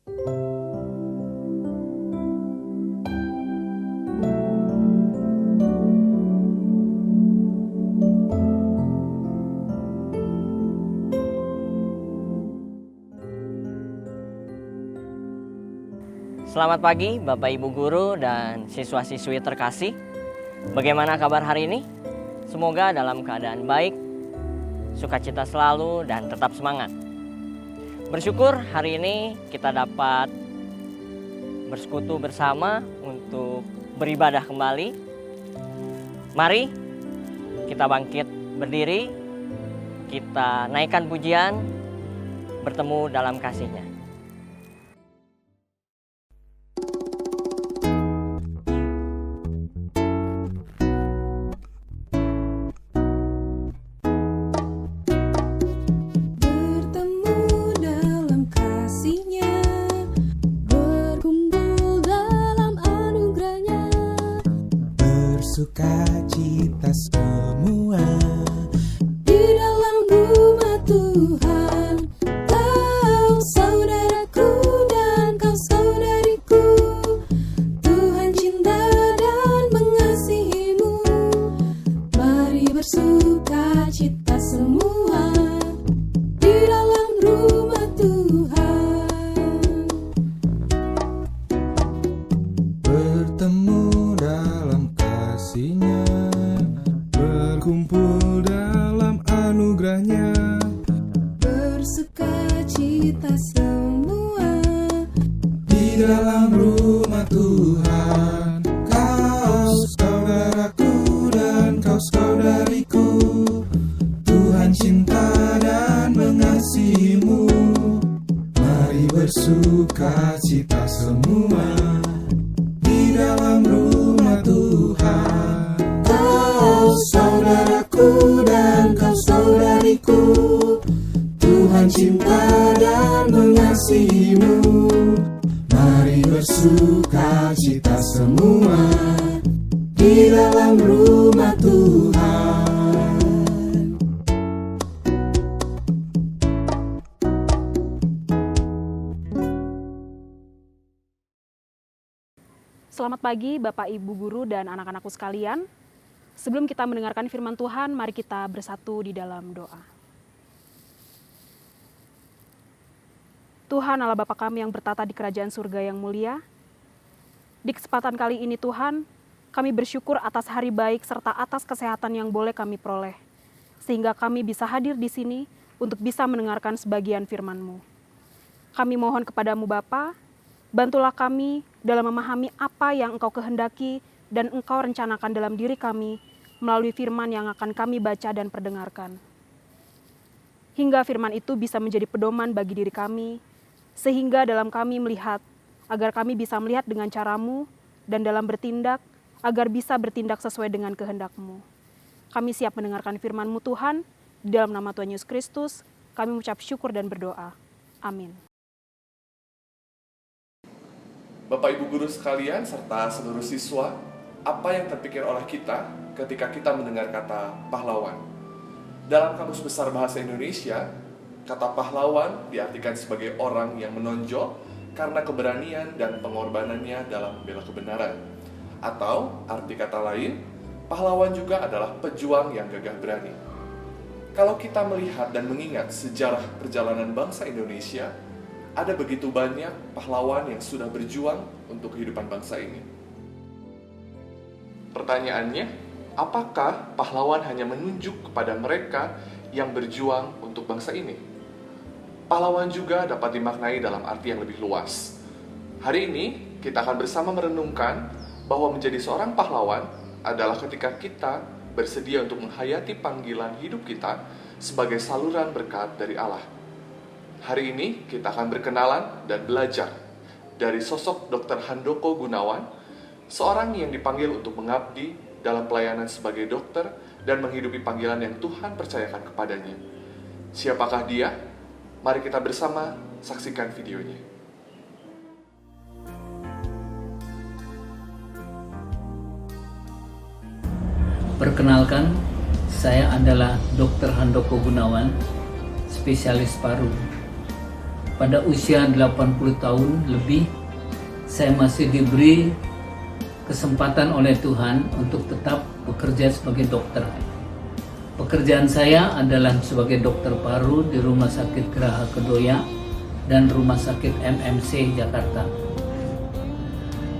Selamat pagi Bapak Ibu Guru dan siswa-siswi terkasih. Bagaimana kabar hari ini? Semoga dalam keadaan baik, sukacita selalu dan tetap semangat. Bersyukur hari ini kita dapat bersekutu bersama untuk beribadah kembali. Mari kita bangkit berdiri, kita naikkan pujian, bertemu dalam kasih-Nya. Sukacita semua di dalam rumah Tuhan. Kau saudaraku dan kau saudariku, Tuhan cinta dan mengasihimu. Mari bersukacita semua di dalam rumah Tuhan. Bertemu dalam kasih-Nya, berkumpul dalam anugerah-Nya, bersukacita semua di dalam rumah Tuhan. Kau saudaraku dan kau saudariku, Tuhan cinta dan mengasihimu. Mari bersukacita semua di dalam rumah Tuhan. Kau saudaraku dan kau saudariku, Tuhan cinta dan mengasihimu. Mari bersukacita semua di dalam rumah Tuhan. Selamat pagi Bapak Ibu Guru dan anak-anakku sekalian. Sebelum kita mendengarkan firman Tuhan, mari kita bersatu di dalam doa. Tuhan Allah Bapa kami yang bertata di kerajaan surga yang mulia, di kesempatan kali ini Tuhan, kami bersyukur atas hari baik serta atas kesehatan yang boleh kami peroleh, sehingga kami bisa hadir di sini untuk bisa mendengarkan sebagian firman-Mu. Kami mohon kepadamu Bapa, bantulah kami dalam memahami apa yang Engkau kehendaki dan Engkau rencanakan dalam diri kami melalui firman yang akan kami baca dan perdengarkan. Hingga firman itu bisa menjadi pedoman bagi diri kami, sehingga dalam kami melihat, agar kami bisa melihat dengan cara-Mu, dan dalam bertindak, agar bisa bertindak sesuai dengan kehendak-Mu. Kami siap mendengarkan firman-Mu Tuhan, di dalam nama Tuhan Yesus Kristus, kami mengucap syukur dan berdoa. Amin. Bapak Ibu Guru sekalian serta seluruh siswa, apa yang terpikir oleh kita ketika kita mendengar kata pahlawan? Dalam Kamus Besar Bahasa Indonesia, kata pahlawan diartikan sebagai orang yang menonjol karena keberanian dan pengorbanannya dalam membela kebenaran. Atau arti kata lain, pahlawan juga adalah pejuang yang gagah berani. Kalau kita melihat dan mengingat sejarah perjalanan bangsa Indonesia, ada begitu banyak pahlawan yang sudah berjuang untuk kehidupan bangsa ini. Pertanyaannya, apakah pahlawan hanya menunjuk kepada mereka yang berjuang untuk bangsa ini? Pahlawan juga dapat dimaknai dalam arti yang lebih luas. Hari ini, kita akan bersama merenungkan bahwa menjadi seorang pahlawan adalah ketika kita bersedia untuk menghayati panggilan hidup kita sebagai saluran berkat dari Allah. Hari ini kita akan berkenalan dan belajar dari sosok Dr. Handoko Gunawan, seorang yang dipanggil untuk mengabdi dalam pelayanan sebagai dokter dan menghidupi panggilan yang Tuhan percayakan kepadanya. Siapakah dia? Mari kita bersama saksikan videonya. Perkenalkan, saya adalah Dr. Handoko Gunawan, spesialis paru. pada usia 80 tahun lebih, saya masih diberi kesempatan oleh Tuhan untuk tetap bekerja sebagai dokter. Pekerjaan saya adalah sebagai dokter paru di Rumah Sakit Geraha Kedoya dan Rumah Sakit MMC Jakarta.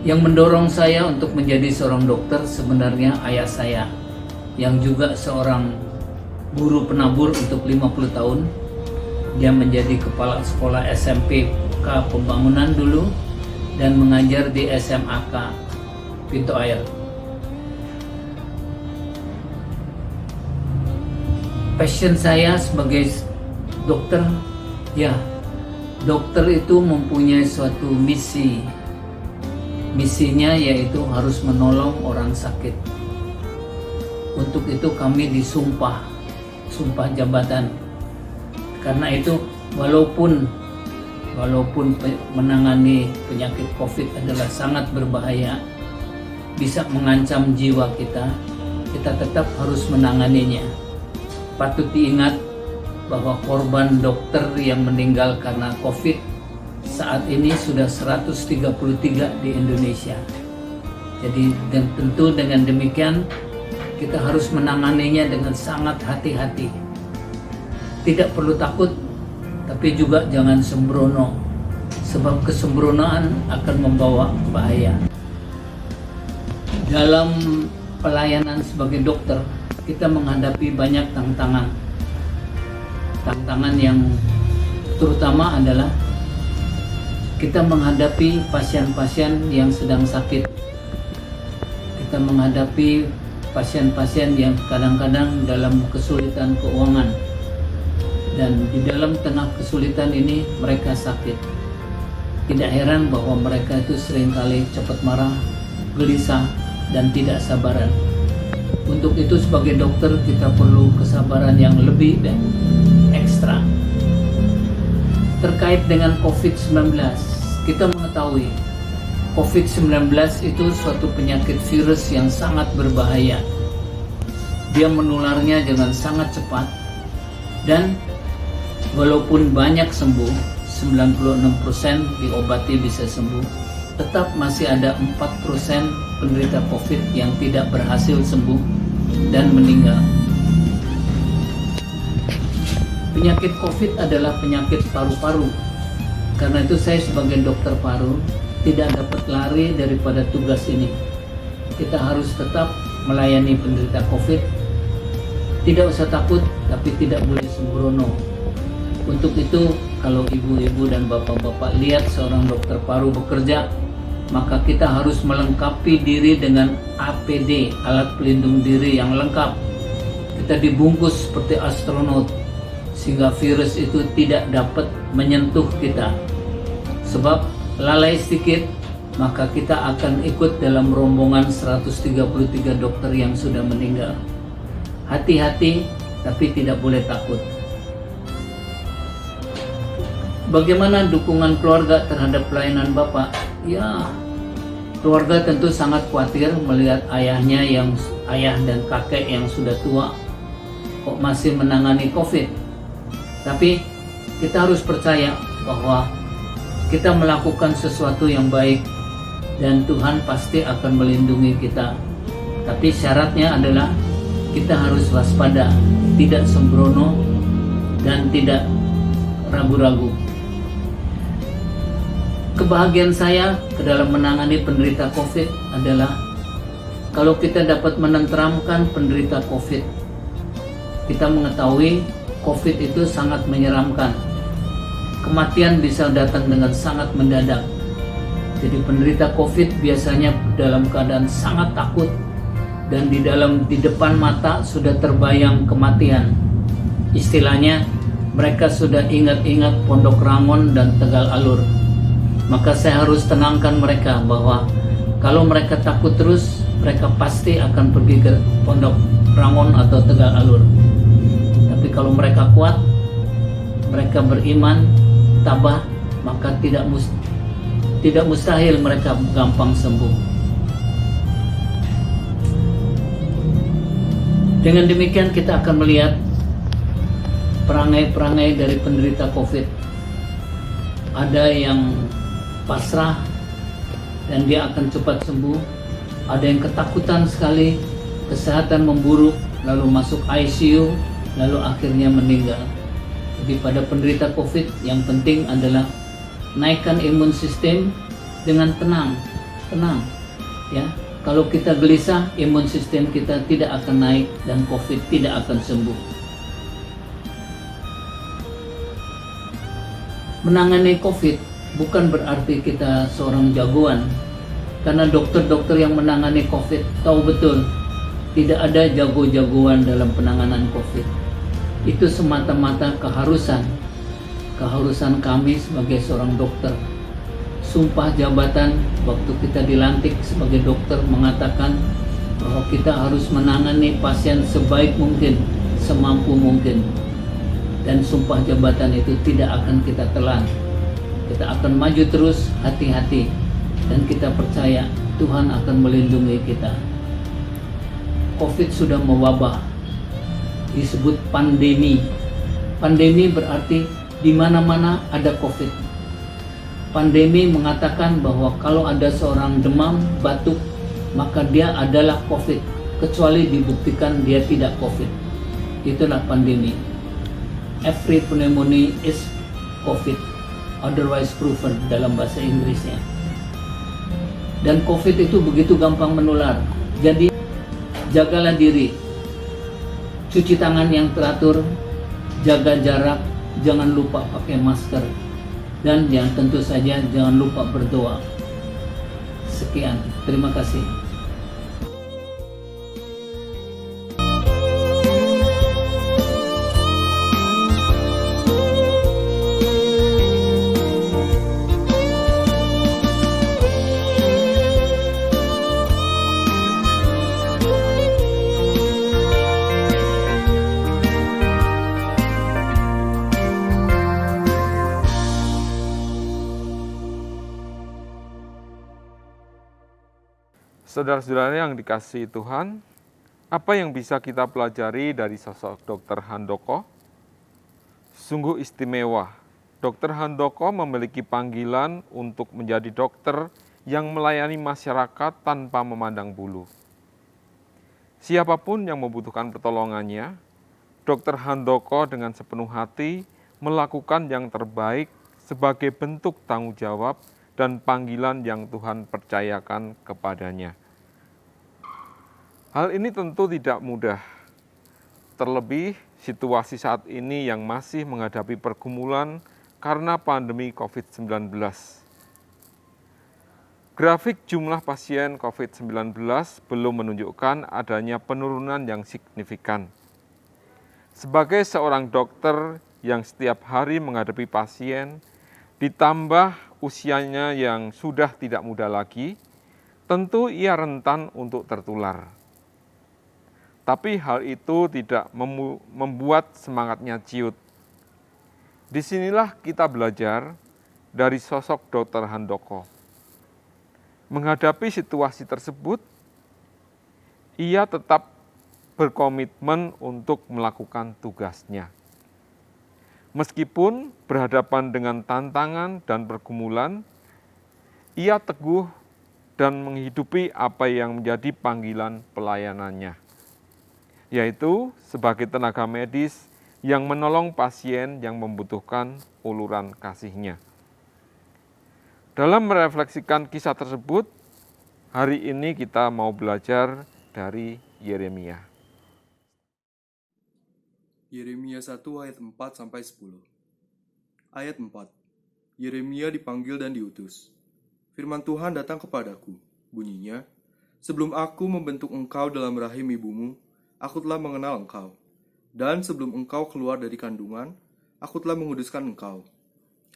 Yang mendorong saya untuk menjadi seorang dokter sebenarnya ayah saya, yang juga seorang guru penabur untuk 50 tahun. Dia menjadi kepala sekolah SMPK Pembangunan dulu dan mengajar di SMAK Pintu Air. Passion saya sebagai dokter, ya, dokter itu mempunyai suatu misi. Misinya yaitu harus menolong orang sakit. Untuk itu kami disumpah jabatan. Karena itu walaupun menangani penyakit COVID adalah sangat berbahaya, bisa mengancam jiwa kita tetap harus menanganinya. Patut diingat bahwa korban dokter yang meninggal karena COVID saat ini sudah 133 di Indonesia. Jadi dan tentu dengan demikian kita harus menanganinya dengan sangat hati-hati. Tidak perlu takut, tapi juga jangan sembrono, sebab kesembronoan akan membawa bahaya. Dalam pelayanan sebagai dokter, kita menghadapi banyak tantangan. Tantangan yang terutama adalah kita menghadapi pasien-pasien yang sedang sakit. Kita menghadapi pasien-pasien yang kadang-kadang dalam kesulitan keuangan. Dan di dalam tengah kesulitan ini mereka sakit. Tidak heran bahwa mereka itu seringkali cepat marah, gelisah, dan tidak sabaran. Untuk itu sebagai dokter kita perlu kesabaran yang lebih dan ekstra. Terkait dengan COVID-19, kita mengetahui COVID-19 itu suatu penyakit virus yang sangat berbahaya. Dia menularnya dengan sangat cepat dan walaupun banyak sembuh, 96% diobati bisa sembuh, tetap masih ada 4% penderita COVID yang tidak berhasil sembuh dan meninggal. Penyakit COVID adalah penyakit paru-paru. Karena itu saya sebagai dokter paru tidak dapat lari daripada tugas ini. Kita harus tetap melayani penderita COVID. Tidak usah takut, tapi tidak boleh sembrono. Untuk itu, kalau ibu-ibu dan bapak-bapak lihat seorang dokter paru bekerja, maka kita harus melengkapi diri dengan APD, alat pelindung diri yang lengkap. Kita dibungkus seperti astronot, sehingga virus itu tidak dapat menyentuh kita. Sebab lalai sedikit, maka kita akan ikut dalam rombongan 133 dokter yang sudah meninggal. Hati-hati, tapi tidak boleh takut. Bagaimana dukungan keluarga terhadap pelayanan Bapak? Ya, keluarga tentu sangat khawatir melihat ayah dan kakek yang sudah tua kok masih menangani COVID. Tapi kita harus percaya bahwa kita melakukan sesuatu yang baik dan Tuhan pasti akan melindungi kita. Tapi syaratnya adalah kita harus waspada, tidak sembrono dan tidak ragu-ragu. Kebahagiaan saya ke dalam menangani penderita COVID adalah kalau kita dapat menenteramkan penderita COVID. Kita mengetahui COVID itu sangat menyeramkan. Kematian bisa datang dengan sangat mendadak. Jadi penderita COVID biasanya dalam keadaan sangat takut dan di depan mata sudah terbayang kematian. Istilahnya mereka sudah ingat-ingat Pondok Rangon dan Tegal Alur. Maka saya harus tenangkan mereka bahwa kalau mereka takut terus, mereka pasti akan pergi ke Pondok Rangon atau Tegal Alur. Tapi kalau mereka kuat, mereka beriman, tabah, maka tidak mustahil mereka gampang sembuh. Dengan demikian kita akan melihat perangai-perangai dari penderita COVID. ada yang pasrah dan dia akan cepat sembuh, ada yang ketakutan sekali, kesehatan memburuk, lalu masuk ICU, lalu akhirnya meninggal. Jadi pada penderita COVID yang penting adalah naikkan imun sistem dengan tenang, ya. Kalau kita gelisah, imun sistem kita tidak akan naik dan COVID tidak akan sembuh. Menangani COVID bukan berarti kita seorang jagoan, karena dokter-dokter yang menangani COVID tahu betul tidak ada jago-jagoan dalam penanganan COVID. Itu semata-mata keharusan kami sebagai seorang dokter. Sumpah jabatan waktu kita dilantik sebagai dokter mengatakan bahwa kita harus menangani pasien sebaik mungkin, semampu mungkin. Dan sumpah jabatan itu tidak akan kita telan. Kita akan maju terus, hati-hati, dan kita percaya Tuhan akan melindungi kita. COVID sudah mewabah, disebut pandemi. Pandemi berarti di mana-mana ada COVID. Pandemi mengatakan bahwa kalau ada seorang demam, batuk, maka dia adalah COVID, kecuali dibuktikan dia tidak COVID. Itulah pandemi. Every pneumonia is COVID, otherwise proven dalam bahasa Inggrisnya. Dan COVID itu begitu gampang menular. Jadi jagalah diri, cuci tangan yang teratur, jaga jarak, jangan lupa pakai masker, dan yang tentu saja jangan lupa berdoa. Sekian, terima kasih. Saudara-saudara yang dikasihi Tuhan, apa yang bisa kita pelajari dari sosok Dr. Handoko? Sungguh istimewa. Dr. Handoko memiliki panggilan untuk menjadi dokter yang melayani masyarakat tanpa memandang bulu. Siapapun yang membutuhkan pertolongannya, Dr. Handoko dengan sepenuh hati melakukan yang terbaik sebagai bentuk tanggung jawab dan panggilan yang Tuhan percayakan kepadanya. Hal ini tentu tidak mudah, terlebih situasi saat ini yang masih menghadapi pergumulan karena pandemi COVID-19. Grafik jumlah pasien COVID-19 belum menunjukkan adanya penurunan yang signifikan. Sebagai seorang dokter yang setiap hari menghadapi pasien, ditambah usianya yang sudah tidak muda lagi, tentu ia rentan untuk tertular. Tapi hal itu tidak membuat semangatnya ciut. Disinilah kita belajar dari sosok Dr. Handoko. Menghadapi situasi tersebut, ia tetap berkomitmen untuk melakukan tugasnya. Meskipun berhadapan dengan tantangan dan pergumulan, ia teguh dan menghidupi apa yang menjadi panggilan pelayanannya, yaitu sebagai tenaga medis yang menolong pasien yang membutuhkan uluran kasih-Nya. Dalam merefleksikan kisah tersebut, hari ini kita mau belajar dari Yeremia. Yeremia 1 ayat 4-10. Ayat 4. Yeremia dipanggil dan diutus. Firman Tuhan datang kepadaku. Bunyinya, sebelum aku membentuk engkau dalam rahim ibumu, aku telah mengenal engkau. Dan sebelum engkau keluar dari kandungan, aku telah menguduskan engkau.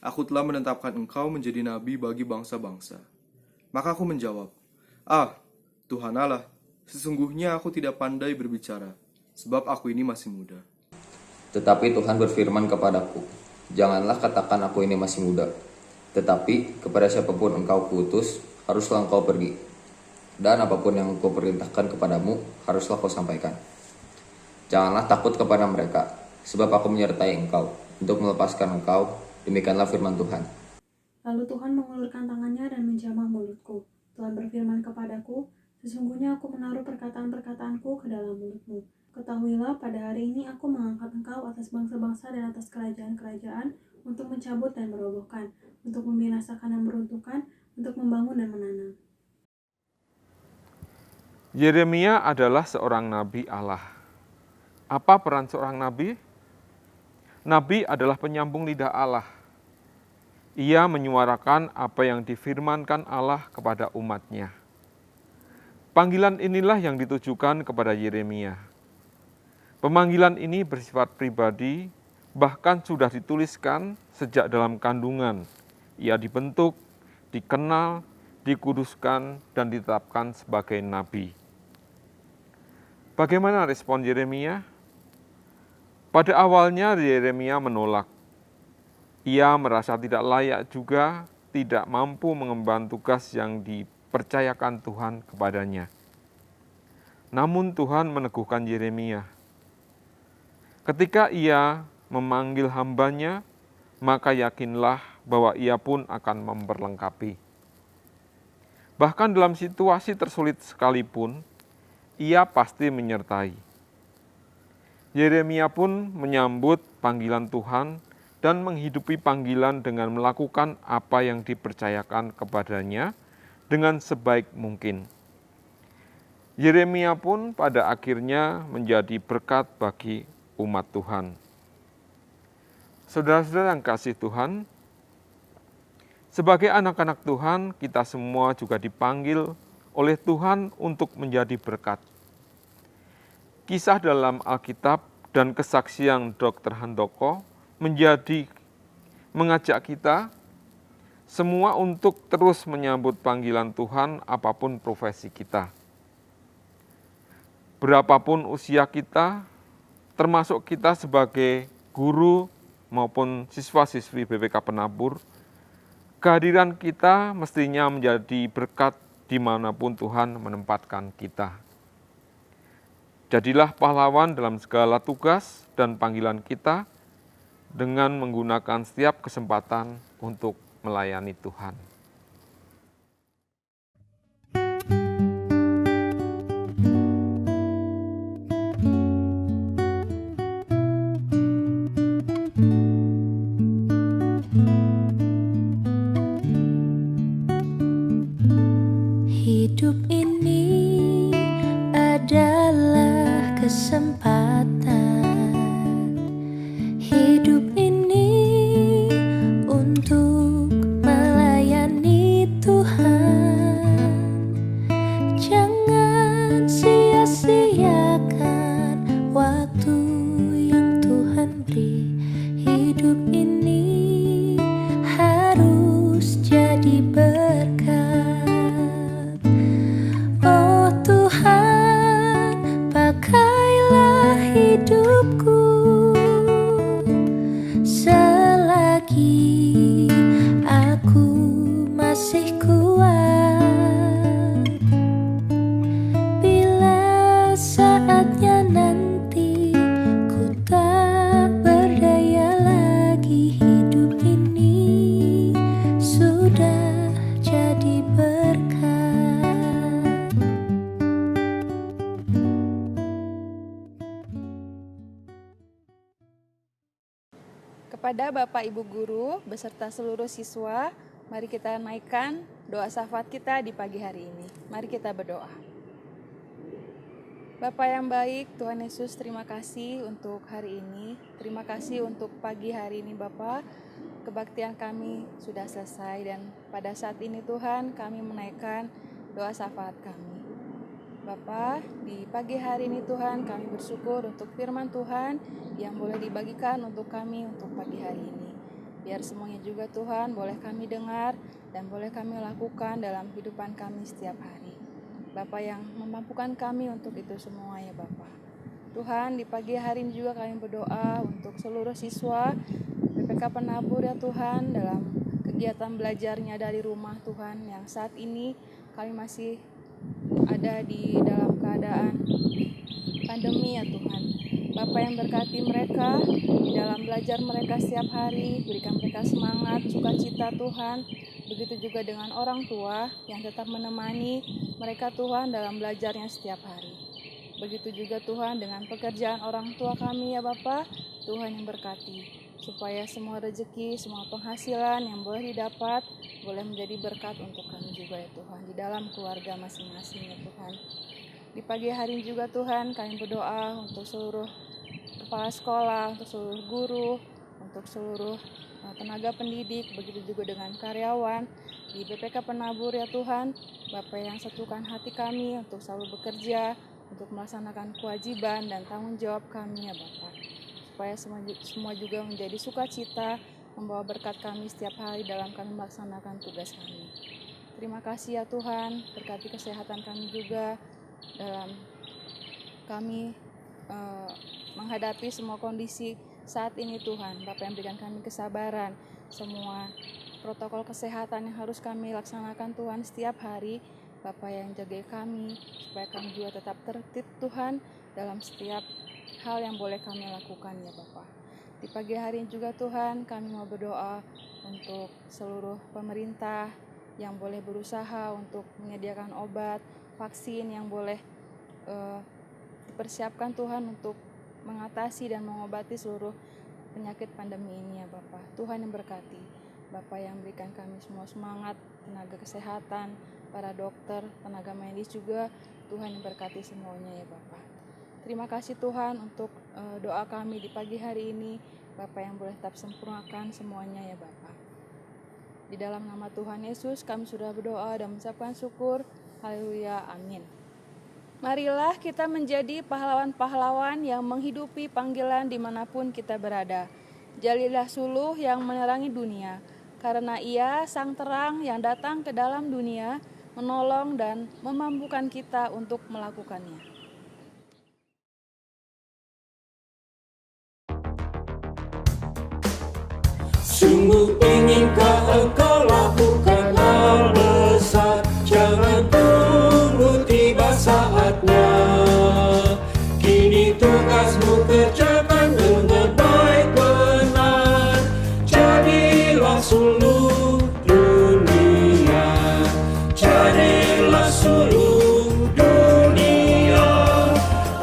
Aku telah menetapkan engkau menjadi nabi bagi bangsa-bangsa. Maka aku menjawab, Tuhan Allah, sesungguhnya aku tidak pandai berbicara, sebab aku ini masih muda. Tetapi Tuhan berfirman kepadaku, janganlah katakan aku ini masih muda. Tetapi kepada siapapun engkau kuutus, haruslah engkau pergi. Dan apapun yang engkau perintahkan kepadamu, haruslah kau sampaikan. Janganlah takut kepada mereka, sebab aku menyertai engkau, untuk melepaskan engkau, demikianlah firman Tuhan. Lalu Tuhan mengulurkan tangannya dan menjamah mulutku. Tuhan berfirman kepadaku, sesungguhnya aku menaruh perkataan-perkataanku ke dalam mulutmu. Ketahuilah, pada hari ini aku mengangkat engkau atas bangsa-bangsa dan atas kerajaan-kerajaan untuk mencabut dan merobohkan, untuk membinasakan dan meruntuhkan, untuk membangun dan menanam. Yeremia adalah seorang nabi Allah. Apa peran seorang nabi? Nabi adalah penyambung lidah Allah. Ia menyuarakan apa yang difirmankan Allah kepada umatnya. Panggilan inilah yang ditujukan kepada Yeremia. Pemanggilan ini bersifat pribadi, bahkan sudah dituliskan sejak dalam kandungan. Ia dibentuk, dikenal, dikuduskan, dan ditetapkan sebagai nabi. Bagaimana respon Yeremia? Pada awalnya Yeremia menolak. Ia merasa tidak layak juga, tidak mampu mengemban tugas yang dipercayakan Tuhan kepadanya. Namun Tuhan meneguhkan Yeremia. Ketika ia memanggil hambanya, maka yakinlah bahwa ia pun akan memperlengkapi. Bahkan dalam situasi tersulit sekalipun, ia pasti menyertai. Yeremia pun menyambut panggilan Tuhan dan menghidupi panggilan dengan melakukan apa yang dipercayakan kepadanya dengan sebaik mungkin. Yeremia pun pada akhirnya menjadi berkat bagi umat Tuhan. Saudara-saudara yang kasih Tuhan, sebagai anak-anak Tuhan, kita semua juga dipanggil oleh Tuhan untuk menjadi berkat. Kisah dalam Alkitab dan kesaksian Dr. Handoko mengajak kita semua untuk terus menyambut panggilan Tuhan apapun profesi kita. Berapapun usia kita, termasuk kita sebagai guru maupun siswa-siswi BPK Penabur, kehadiran kita mestinya menjadi berkat dimanapun Tuhan menempatkan kita. Jadilah pahlawan dalam segala tugas dan panggilan kita dengan menggunakan setiap kesempatan untuk melayani Tuhan. Hidup ini adalah kesempatan. Hidup ini untuk melayani Tuhan. Jangan sia-siakan waktu yang Tuhan beri. Hidup ini harus jadi berkat. Oh Tuhan, pakailah hidupku selagi aku masih kuat. Bila saatnya nanti ku tak berdaya lagi, hidup ini sudah jadi berkat. Kepada Bapak Ibu Guru beserta seluruh siswa, mari kita naikkan doa syafaat kita di pagi hari ini. Mari kita berdoa. Bapa yang baik, Tuhan Yesus, terima kasih untuk hari ini. Terima kasih untuk pagi hari ini Bapa. Kebaktian kami sudah selesai dan pada saat ini Tuhan kami menaikkan doa syafaat kami. Bapa, di pagi hari ini Tuhan kami bersyukur untuk firman Tuhan yang boleh dibagikan untuk kami untuk pagi hari ini. Biar semuanya juga Tuhan boleh kami dengar dan boleh kami lakukan dalam kehidupan kami setiap hari. Bapa yang memampukan kami untuk itu semua ya Bapa. Tuhan, di pagi hari ini juga kami berdoa untuk seluruh siswa BPK Penabur ya Tuhan dalam kegiatan belajarnya dari rumah Tuhan yang saat ini kami masih ada di dalam keadaan pandemi ya Tuhan. Bapa yang berkati mereka di dalam belajar mereka setiap hari, berikan mereka semangat, sukacita Tuhan. Begitu juga dengan orang tua yang tetap menemani mereka Tuhan dalam belajarnya setiap hari. Begitu juga Tuhan dengan pekerjaan orang tua kami ya Bapa, Tuhan yang berkati. Supaya semua rezeki, semua penghasilan yang boleh didapat, boleh menjadi berkat untuk kami juga ya Tuhan, di dalam keluarga masing-masing ya Tuhan. Di pagi hari juga Tuhan, kami berdoa untuk seluruh kepala sekolah, untuk seluruh guru, untuk seluruh tenaga pendidik, begitu juga dengan karyawan di BPK Penabur ya Tuhan. Bapa yang satukan hati kami untuk selalu bekerja, untuk melaksanakan kewajiban dan tanggung jawab kami ya Bapa. Supaya semua juga menjadi sukacita, membawa berkat kami setiap hari dalam kami melaksanakan tugas kami. Terima kasih ya Tuhan, berkati kesehatan kami juga dalam kami menghadapi semua kondisi saat ini Tuhan. Bapa yang berikan kami kesabaran, semua protokol kesehatan yang harus kami laksanakan Tuhan setiap hari. Bapa yang jaga kami, supaya kami juga tetap tertib Tuhan dalam setiap hal yang boleh kami lakukan ya Bapa. Di pagi hari juga Tuhan, kami mau berdoa untuk seluruh pemerintah yang boleh berusaha untuk menyediakan obat, vaksin yang boleh dipersiapkan Tuhan untuk mengatasi dan mengobati seluruh penyakit pandemi ini ya Bapa. Tuhan yang berkati, Bapa yang berikan kami semua semangat, tenaga kesehatan, para dokter, tenaga medis juga, Tuhan yang berkati semuanya ya Bapa. Terima kasih Tuhan untuk doa kami di pagi hari ini, Bapa yang boleh tetap sempurnakan semuanya ya Bapa. Di dalam nama Tuhan Yesus kami sudah berdoa dan mengucapkan syukur. Haleluya, amin. Marilah kita menjadi pahlawan-pahlawan yang menghidupi panggilan dimanapun kita berada. Jadilah suluh yang menerangi dunia, karena Ia sang terang yang datang ke dalam dunia, menolong dan memampukan kita untuk melakukannya. Sungguh inginkah engkau lakukan hal besar, jangan tunggu tiba saatnya. Kini tugasmu kerjakan dengan baik benar. Jadilah suluh dunia, jadilah suluh dunia,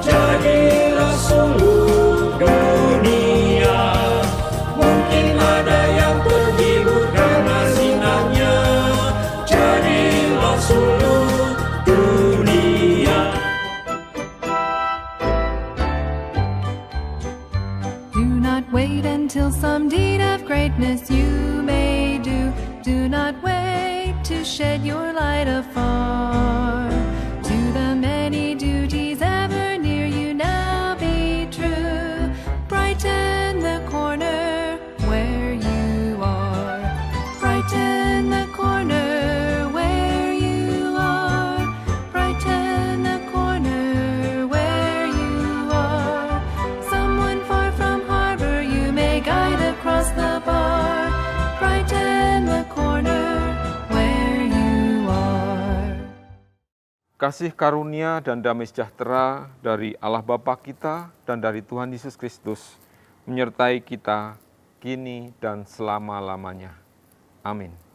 jadilah suluh dunia. Mungkin ada yang terhibur karena sinarnya, jadilah suluh dunia. Do not wait until some deed of greatness you may do. Do not wait to shed your light afar. To the many duties ever near you now be true. Brighten the corner where you are. Brighten the corner where you are. Brighten the corner where you are. Someone far from harbor you may guide across the bar. Brighten the corner where you are. Kasih karunia dan damai sejahtera dari Allah Bapa kita dan dari Tuhan Yesus Kristus menyertai kita kini dan selama-lamanya. Amin.